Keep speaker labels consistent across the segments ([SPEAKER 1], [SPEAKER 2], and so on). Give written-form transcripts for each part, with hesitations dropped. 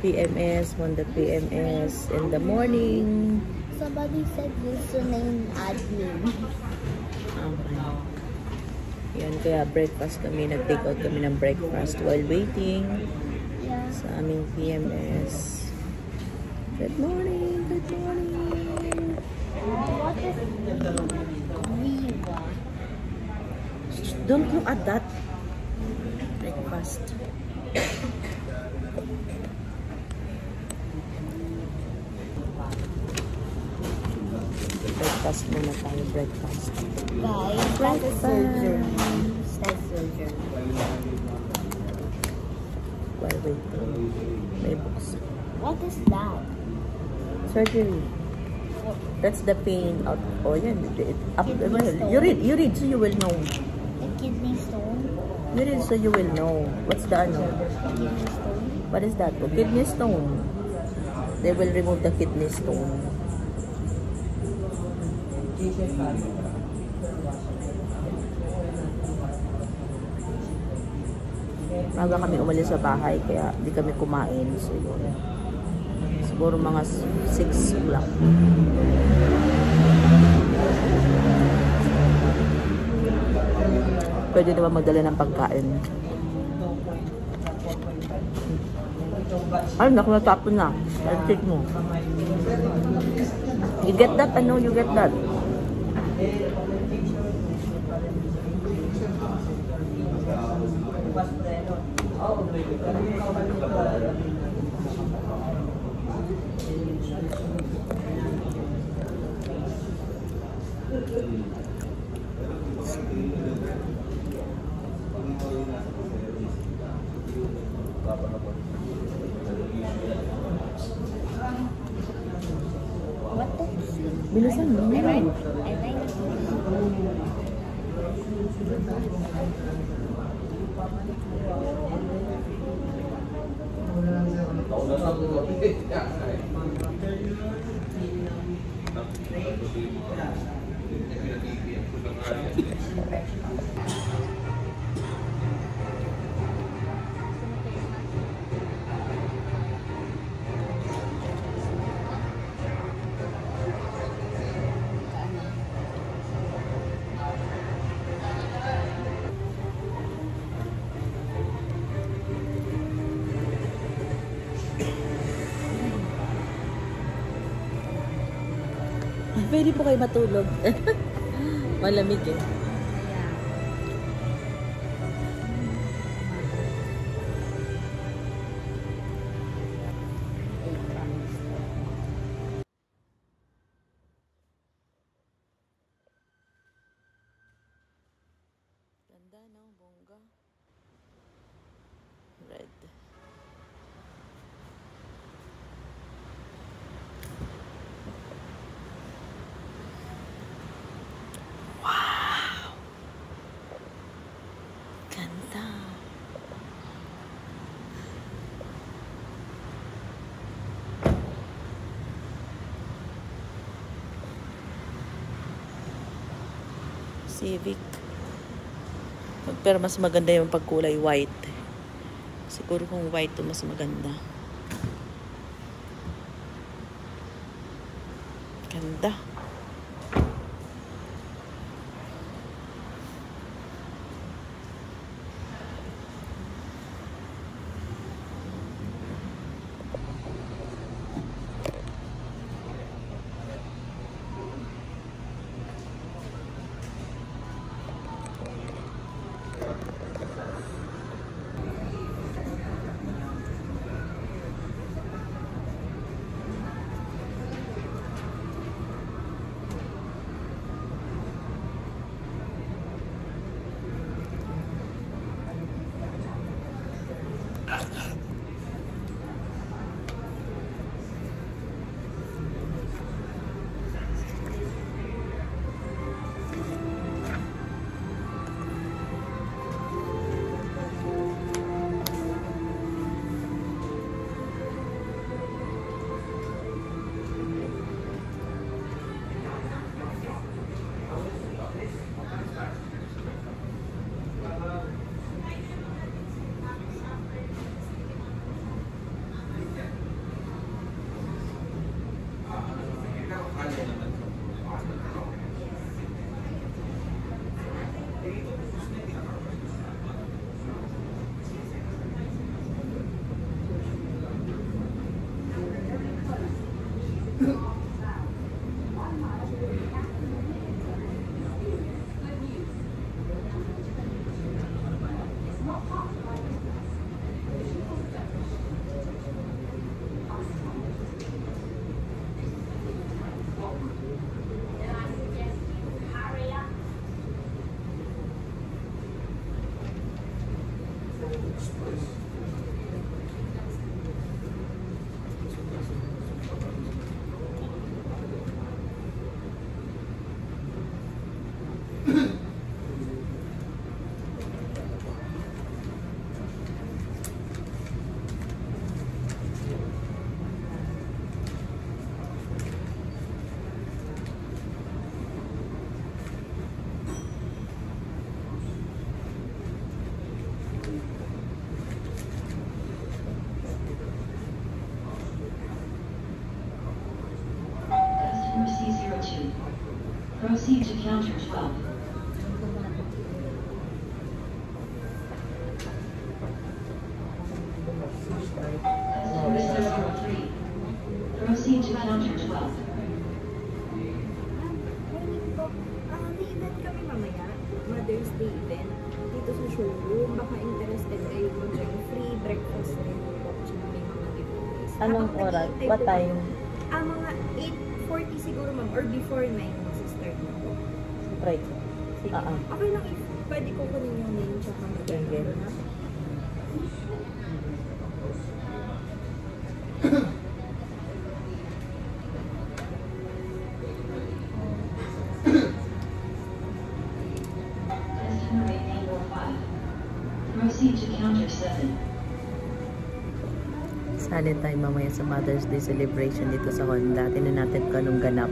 [SPEAKER 1] PMS, Honda PMS in the morning.
[SPEAKER 2] Somebody said username admin.
[SPEAKER 1] Okay. Yan, kaya breakfast kami. Nag-take out kami ng breakfast while waiting sa aming PMS. Good morning! Good morning!
[SPEAKER 2] What is Viva?
[SPEAKER 1] Don't look at that. Breakfast. Breakfast muna tayo. Breakfast.
[SPEAKER 2] Guys, that is surgery. That's surgery.
[SPEAKER 1] While waiting. May books.
[SPEAKER 2] What is that?
[SPEAKER 1] Surgery. That's the pain out. Oh, yan. You read so you will know.
[SPEAKER 2] A kidney stone?
[SPEAKER 1] You read so you will know. What's the ano?
[SPEAKER 2] Kidney stone?
[SPEAKER 1] What is that? Oh, kidney stone. They will remove the kidney stone. Maga kami umalis sa bahay kaya di kami kumain. So, siguro mga 6 o'clock. Pwede naman magdala ng pagkain. Ay, naku, natapon na. Take mo. You get that? Ano? You get that?
[SPEAKER 2] What is it?
[SPEAKER 1] Bilisan mo.
[SPEAKER 2] I like it.
[SPEAKER 1] Pwede po kayo matulog. Malamig eh. Ganda no, bongga. Red. Civic. Pero mas maganda yung pagkulay white. Siguro kung white to mas maganda. Ganda.
[SPEAKER 3] C02. Proceed to counter 12. Customer C03. Proceed to counter 12.
[SPEAKER 2] May event kami mamaya. Mother's Day event. Dito sa showroom. Baka interested kayo kung yung free breakfast rin po. Tsaka may mga giveaways.
[SPEAKER 1] Anong oras? What time?
[SPEAKER 2] Mga 8:40 siguro ma'am. Or before 9 mag-start na po.
[SPEAKER 1] Right.
[SPEAKER 2] Sige.
[SPEAKER 1] Ah, ah.
[SPEAKER 2] Okay lang if pwede ko kunin yung name tsaka
[SPEAKER 1] Sige.
[SPEAKER 2] mag-number na.
[SPEAKER 3] Customer 8845. Proceed to counter 7.
[SPEAKER 1] Sali tayo mamaya sa Mother's Day celebration dito sa Honda. Tingnan natin kung anong ganap.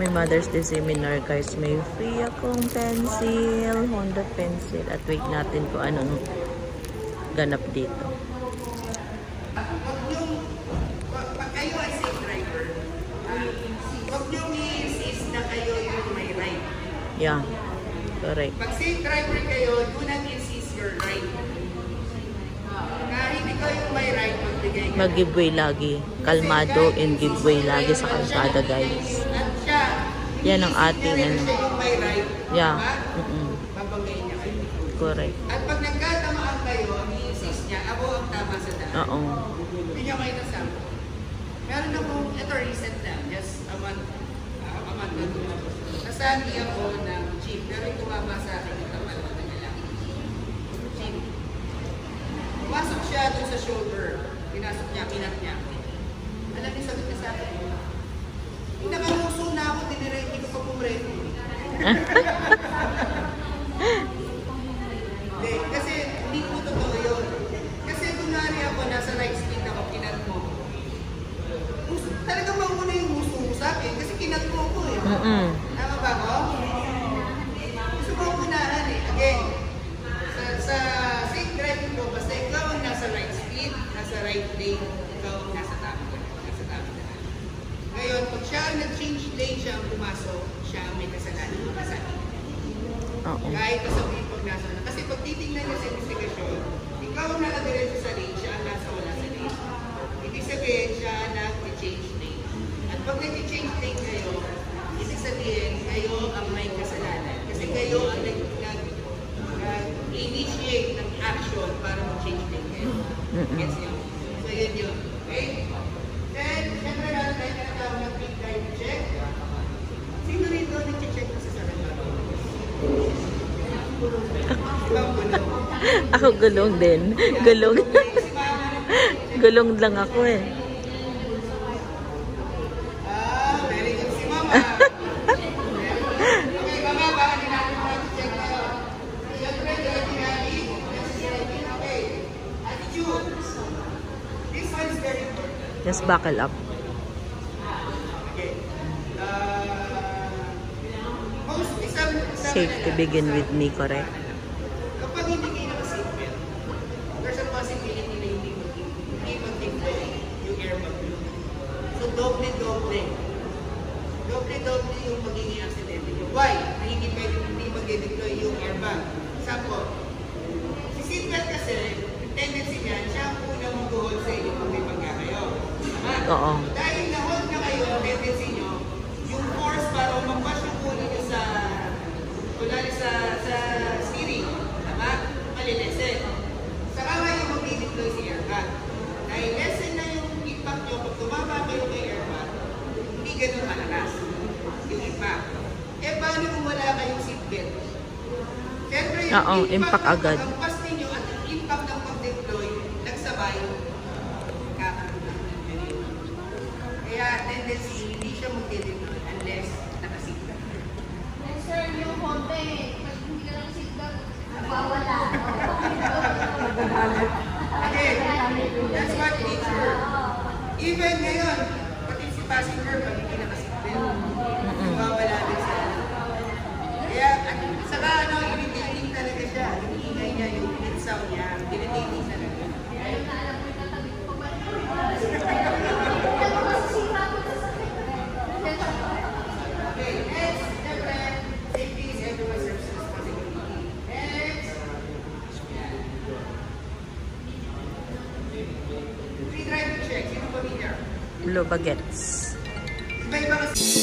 [SPEAKER 1] May Mother's Day seminar guys. May free akong pencil. Honda pencil. At wait natin kung anong ganap dito.
[SPEAKER 4] Pag kayo ay safe driver, huwag nyo i-insist na kayo yung may right.
[SPEAKER 1] Yeah. Correct.
[SPEAKER 4] Pag safe driver kayo, do not insist your right. Kahit ikaw yung may right, magbigay ka.
[SPEAKER 1] Mag-giveaway lagi. Kalmado and giveaway lagi sa kalsada guys.
[SPEAKER 4] At siya,
[SPEAKER 1] Yan ang ating
[SPEAKER 4] siya
[SPEAKER 1] ano.
[SPEAKER 4] yung may right.
[SPEAKER 1] Yeah.
[SPEAKER 4] Diba? Babagay niya kayo.
[SPEAKER 1] Correct.
[SPEAKER 4] At pag nagkatamaan kayo, i-insist niya, ako ang tama sa daan.
[SPEAKER 1] Oo.
[SPEAKER 4] Hindi niya kayo nasama. Meron akong, ito recent lang, just a month ago. Nasabi ako ng jeep, pero yung tumama sa akin yung kapalawa na lalaki. Jeep. Pumasok siya dun sa shoulder. Pinasok niya, kinat niya. Alam niyo, sabi niya sa akin, nakaluso na ako, hindi ko pa pumreto. Hindi, kasi hindi ko totoo yun. Kasi kunwari ako, nasa right speed ako, kinat mo. Talagang mauna yung gusto mo sa akin, kasi kinat mo ako eh. Tama ba ako? Gusto ko ang unahan eh. Again, sa safe driving ko, basta ikaw ang nasa right speed, nasa right lane, ikaw ang nasa tama. Ngayon, pag siya ang nag-change lane, siya ang pumasok, siya ang may kasalanan ng kasalanan.
[SPEAKER 1] Oo.
[SPEAKER 4] Kahit kasabihin pag nasa na. Kasi pag titignan niya sa investigasyon, ikaw ang nakadiretso sa lane, siya ang nasa wala sa lane. Ibig sabihin, siya ang nag-change lane. At pag nag-change lane kayo, ibig sabihin, kayo ang may kasalanan. Kasi kayo ang nag-initiate ng action para mag-change lane kayo. Gets niyo? So, yun yun. Okay? Then, syempre natin tayo nakatawag ng big time check. Sino rito nag-check na sa sarangbato?
[SPEAKER 1] Ako gulong din. Gulong. Gulong lang ako eh.
[SPEAKER 4] Very good si Mama. Okay, Mama, baka din natin mag-check na. Siyempre, dirty habit. Okay. Attitude. This one is very important.
[SPEAKER 1] Just buckle up.
[SPEAKER 4] Okay. Isang
[SPEAKER 1] Safe to begin with me, correct?
[SPEAKER 4] Kapag hindi kayo naka-seatbelt, there's a possibility na hindi mag-deploy yung airbag nyo. So, doble-doble. Doble-doble yung magiging accident nyo. Why? Hindi mag-deploy yung airbag. Example, si seatbelt kasi, yung tendency niya, siya ang unang mag-hold sa inyo kung may pagka kayo. Tama?
[SPEAKER 1] Oo.
[SPEAKER 4] Dahil na-hold na kayo, ang tendency nyo, yung force para umapas yung ulo nyo sa steering. Tama? Malilesen. Saka nga yung mag-deploy si airbag. Dahil lesen na yung impact nyo, pag tumama kayo kay airbag, hindi ganun malakas yung impact. Eh, paano kung wala kayong seatbelt? Siyempre,
[SPEAKER 1] Oo, impact agad.
[SPEAKER 4] Ang pass ninyo at yung impact ng pag-deploy, nagsabay, kakatulad ng ganyan. Kaya, tendency, hindi siya mag-deploy unless nakasigla.
[SPEAKER 5] Sir, yung konti, pag hindi ka lang seatbelt, nawawala.
[SPEAKER 4] Okay, that's what nature. Even ngayon, pati si passenger, pag hindi nakasigla, nawawala din siya. Kaya, at saka ano, irritating talaga siya. Yung ingay niya, yung hit sound niya, irritating talaga.
[SPEAKER 5] Kaya na alam mo yung tatabi ko pa ba?
[SPEAKER 4] Okay, next, siyempre, safety is everyone's responsibility. Next, free driving check. Sino familiar?
[SPEAKER 1] Blue bagets.
[SPEAKER 4] Iba-iba kasi.